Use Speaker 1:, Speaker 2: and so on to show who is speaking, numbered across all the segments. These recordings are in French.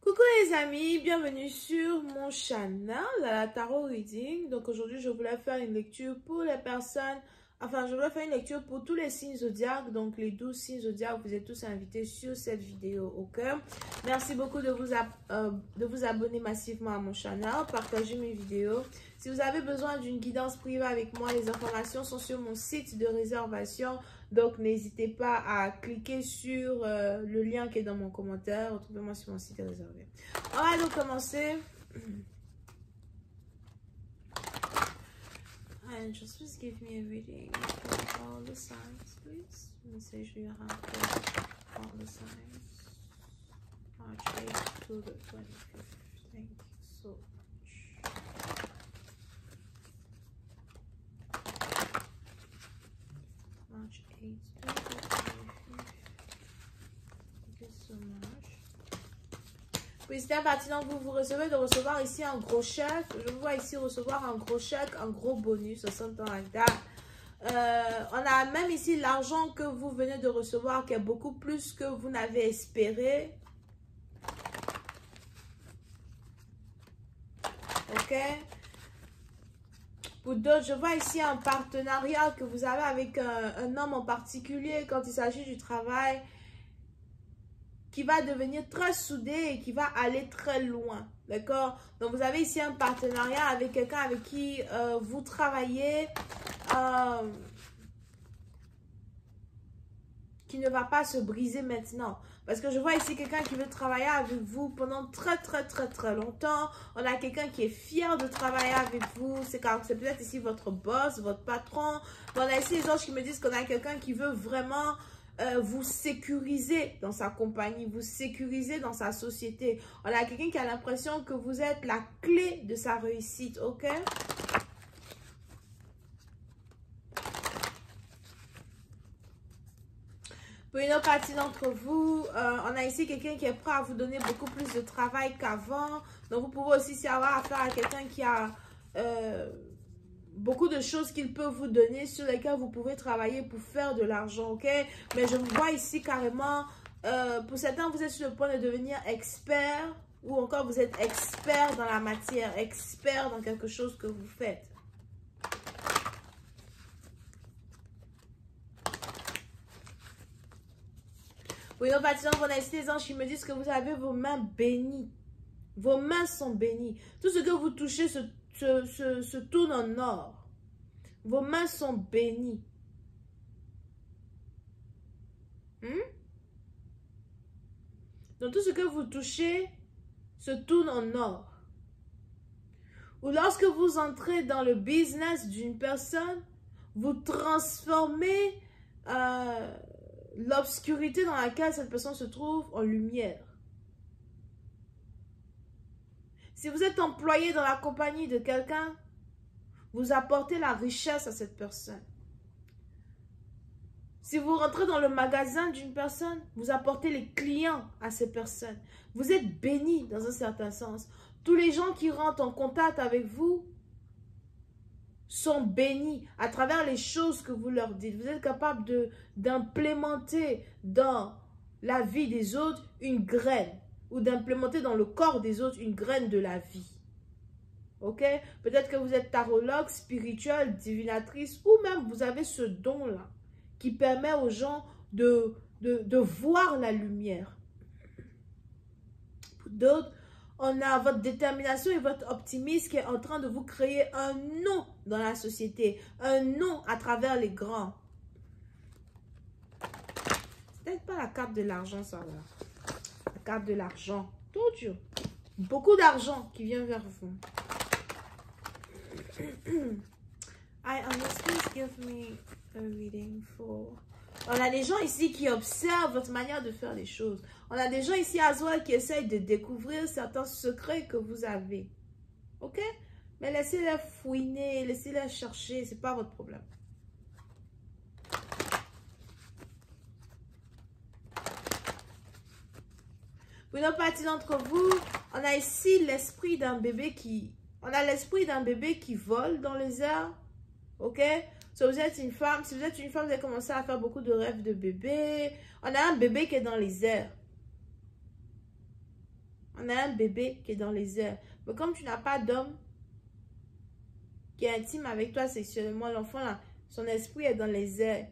Speaker 1: Coucou les amis, bienvenue sur mon channel, la Tarot Reading. Donc aujourd'hui, je voulais faire une lecture pour les personnes, je voulais faire une lecture pour tous les signes zodiaques. Donc les 12 signes zodiaques, vous êtes tous invités sur cette vidéo, ok? Merci beaucoup de vous abonner massivement à mon channel, partager mes vidéos. Si vous avez besoin d'une guidance privée avec moi, les informations sont sur mon site de réservation. Donc, n'hésitez pas à cliquer sur le lien qui est dans mon commentaire. Retrouvez-moi sur mon site réservé. On va donc commencer. And just please give me a reading for all the signs, please. Message you have for all the signs. March 8th to the 25th. Thank you so much. March 8th to the 25th. Thank you so much. Oui, c'est pertinent que vous recevez de recevoir ici un gros chèque. Je vous vois ici recevoir un gros chèque, un gros bonus, something like that. On a même ici l'argent que vous venez de recevoir qui est beaucoup plus que vous n'avez espéré. Ok? Pour d'autres, je vois ici un partenariat que vous avez avec un homme en particulier quand il s'agit du travail, qui va devenir très soudé et qui va aller très loin. D'accord? Donc, vous avez ici un partenariat avec quelqu'un avec qui vous travaillez, qui ne va pas se briser maintenant. Parce que je vois ici quelqu'un qui veut travailler avec vous pendant très longtemps. On a quelqu'un qui est fier de travailler avec vous. C'est peut-être ici votre boss, votre patron. Mais on a ici les anges qui me disent qu'on a quelqu'un qui veut vraiment vous sécuriser dans sa compagnie, vous sécuriser dans sa société. On a quelqu'un qui a l'impression que vous êtes la clé de sa réussite, ok? Pour une autre partie d'entre vous, on a ici quelqu'un qui est prêt à vous donner beaucoup plus de travail qu'avant. Donc, vous pouvez aussi avoir affaire à quelqu'un qui a beaucoup de choses qu'il peut vous donner sur lesquelles vous pouvez travailler pour faire de l'argent, ok? Mais je vous vois ici carrément, pour certains, vous êtes sur le point de devenir expert ou encore vous êtes expert dans la matière, expert dans quelque chose que vous faites. Oui, non, on a ici des anges qui me disent que vous avez vos mains bénies. Vos mains sont bénies. Tout ce que vous touchez se tourne en or. Vos mains sont bénies. Donc, tout ce que vous touchez se tourne en or. Ou lorsque vous entrez dans le business d'une personne, vous transformez l'obscurité dans laquelle cette personne se trouve en lumière. Si vous êtes employé dans la compagnie de quelqu'un, vous apportez la richesse à cette personne. Si vous rentrez dans le magasin d'une personne, vous apportez les clients à ces personnes. Vous êtes béni dans un certain sens. Tous les gens qui rentrent en contact avec vous sont bénis à travers les choses que vous leur dites. Vous êtes capable d'implémenter dans la vie des autres une graine ou d'implémenter dans le corps des autres une graine de la vie. Ok? Peut-être que vous êtes tarologue, spirituel, divinatrice ou même vous avez ce don-là qui permet aux gens de voir la lumière. Pour d'autres, on a votre détermination et votre optimisme qui est en train de vous créer un nom dans la société, un nom à travers les grands. C'est peut-être pas la carte de l'argent, ça va. La carte de l'argent. Tout Dieu. Beaucoup d'argent qui vient vers vous. Please give me a reading for... On a des gens ici qui observent votre manière de faire les choses. On a des gens ici à Zoé qui essayent de découvrir certains secrets que vous avez. Ok? Mais laissez-les fouiner, laissez-les chercher. Ce n'est pas votre problème. Pour une autre partie d'entre vous, on a ici l'esprit d'un bébé qui... On a l'esprit d'un bébé qui vole dans les airs. Ok? Si vous êtes une femme, vous avez commencé à faire beaucoup de rêves de bébé. On a un bébé qui est dans les airs. On a un bébé qui est dans les airs. Mais comme tu n'as pas d'homme qui est intime avec toi sexuellement, l'enfant là, son esprit est dans les airs.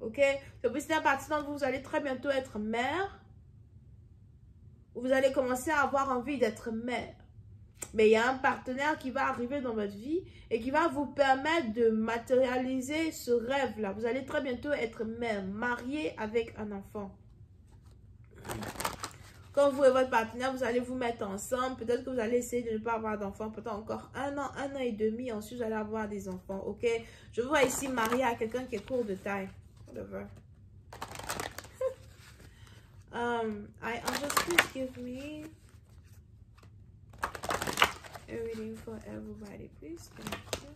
Speaker 1: Ok? C'est pour ça, à partir d'entre vous, vous allez très bientôt être mère. Ou vous allez commencer à avoir envie d'être mère. Mais il y a un partenaire qui va arriver dans votre vie et qui va vous permettre de matérialiser ce rêve-là. Vous allez très bientôt être mère, mariée avec un enfant. Quand vous et votre partenaire, vous allez vous mettre ensemble. Peut-être que vous allez essayer de ne pas avoir d'enfants. Peut-être encore un an et demi. Ensuite, vous allez avoir des enfants. Ok? Je vois ici mariée à quelqu'un qui est court de taille. Whatever. Just please give me a reading for everybody, please. Thank you.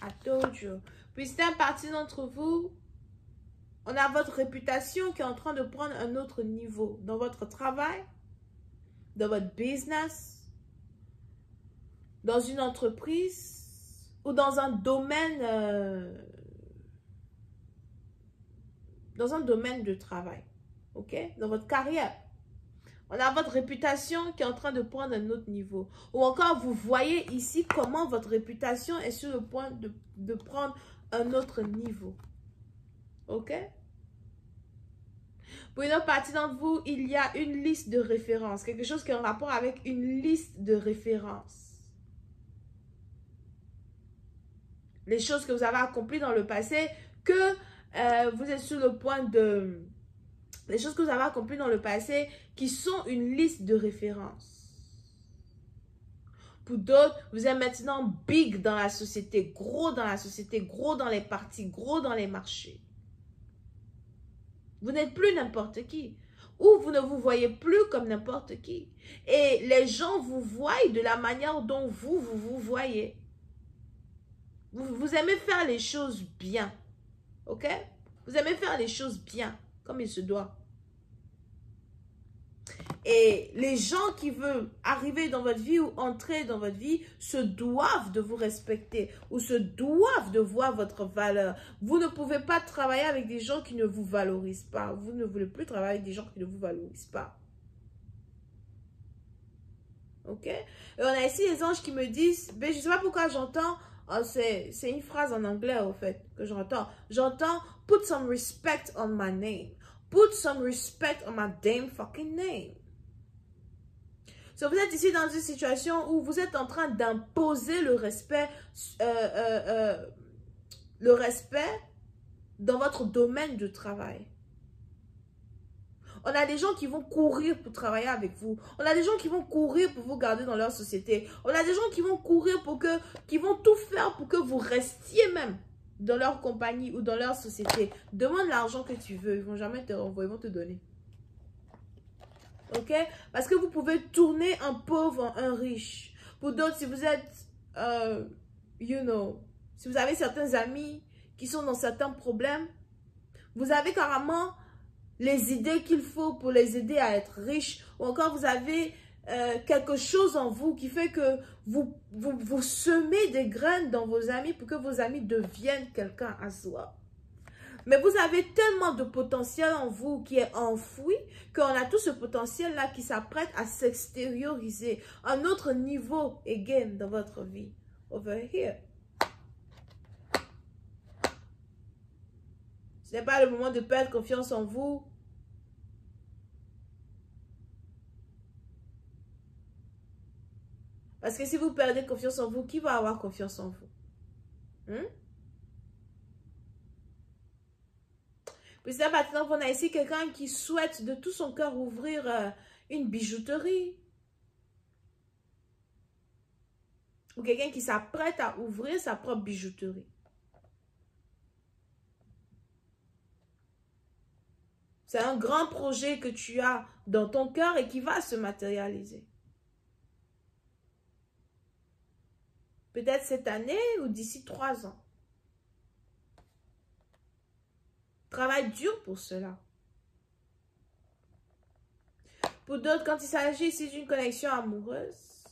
Speaker 1: I told you. Puis c'est un parti d'entre vous, on a votre réputation qui est en train de prendre un autre niveau dans votre travail, dans votre business, dans une entreprise ou dans un domaine de travail, ok? Dans votre carrière. On a votre réputation qui est en train de prendre un autre niveau. Ou encore, vous voyez ici comment votre réputation est sur le point de prendre un autre niveau. Ok? Pour une autre partie d'entre vous, il y a une liste de références. Quelque chose qui est en rapport avec une liste de références. Les choses que vous avez accomplies dans le passé, que vous êtes sur le point de... Les choses que vous avez accomplies dans le passé qui sont une liste de références. Pour d'autres, vous êtes maintenant big dans la société, gros dans la société, gros dans les partis, gros dans les marchés. Vous n'êtes plus n'importe qui. Ou vous ne vous voyez plus comme n'importe qui. Et les gens vous voient de la manière dont vous voyez. Vous aimez faire les choses bien. Ok? Vous aimez faire les choses bien, comme il se doit. Et les gens qui veulent arriver dans votre vie ou entrer dans votre vie se doivent de vous respecter ou se doivent de voir votre valeur. Vous ne pouvez pas travailler avec des gens qui ne vous valorisent pas. Vous ne voulez plus travailler avec des gens qui ne vous valorisent pas. Ok? Et on a ici les anges qui me disent, ben, je ne sais pas pourquoi j'entends, oh, c'est une phrase en anglais au fait que j'entends. J'entends, put some respect on my name. Put some respect on my damn fucking name. So, vous êtes ici dans une situation où vous êtes en train d'imposer le respect dans votre domaine de travail. On a des gens qui vont courir pour travailler avec vous. On a des gens qui vont courir pour vous garder dans leur société. On a des gens qui vont courir qui vont tout faire pour que vous restiez même dans leur compagnie ou dans leur société. Demande l'argent que tu veux. Ils ne vont jamais te renvoyer, ils vont te donner. Ok? Parce que vous pouvez tourner un pauvre en un riche. Pour d'autres, si vous êtes, si vous avez certains amis qui sont dans certains problèmes, vous avez carrément les idées qu'il faut pour les aider à être riches. Ou encore, vous avez quelque chose en vous qui fait que vous semez des graines dans vos amis pour que vos amis deviennent quelqu'un à soi. Mais vous avez tellement de potentiel en vous qui est enfoui qu'on a tout ce potentiel-là qui s'apprête à s'extérioriser. Un autre niveau, again, dans votre vie. Over here. Ce n'est pas le moment de perdre confiance en vous. Parce que si vous perdez confiance en vous, qui va avoir confiance en vous? Puis là, maintenant, on a ici quelqu'un qui souhaite de tout son cœur ouvrir une bijouterie. Ou quelqu'un qui s'apprête à ouvrir sa propre bijouterie. C'est un grand projet que tu as dans ton cœur et qui va se matérialiser. Peut-être cette année ou d'ici 3 ans. Travaille dur pour cela. Pour d'autres, quand il s'agit ici d'une connexion amoureuse,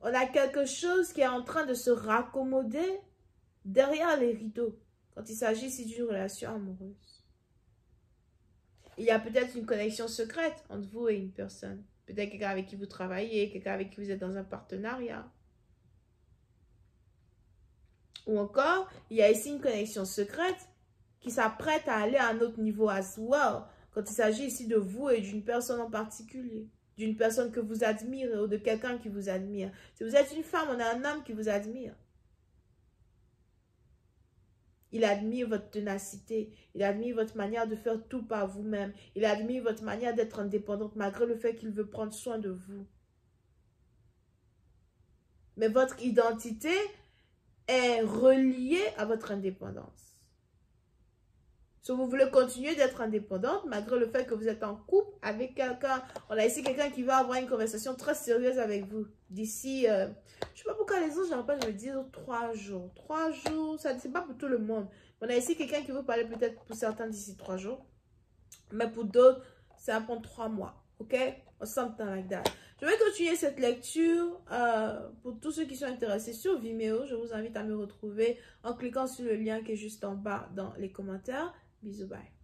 Speaker 1: on a quelque chose qui est en train de se raccommoder derrière les rideaux. quand il s'agit ici d'une relation amoureuse. Il y a peut-être une connexion secrète entre vous et une personne. Peut-être quelqu'un avec qui vous travaillez, quelqu'un avec qui vous êtes dans un partenariat. Ou encore, il y a ici une connexion secrète qui s'apprête à aller à un autre niveau as well. Quand il s'agit ici de vous et d'une personne en particulier. D'une personne que vous admirez ou de quelqu'un qui vous admire. Si vous êtes une femme, on a un homme qui vous admire. Il admire votre ténacité. Il admire votre manière de faire tout par vous-même. Il admire votre manière d'être indépendante malgré le fait qu'il veut prendre soin de vous. Mais votre identité est reliée à votre indépendance. Si vous voulez continuer d'être indépendante, malgré le fait que vous êtes en couple avec quelqu'un, on a ici quelqu'un qui va avoir une conversation très sérieuse avec vous. D'ici, je ne sais pas pourquoi les autres, j'arrête pas de me dire 3 jours. 3 jours, ça c'est pas pour tout le monde. On a ici quelqu'un qui veut parler peut-être pour certains d'ici 3 jours. Mais pour d'autres, ça va prendre 3 mois. Ok? Or something like that. Je vais continuer cette lecture. Pour tous ceux qui sont intéressés sur Vimeo, je vous invite à me retrouver en cliquant sur le lien qui est juste en bas dans les commentaires. Bisous, bye.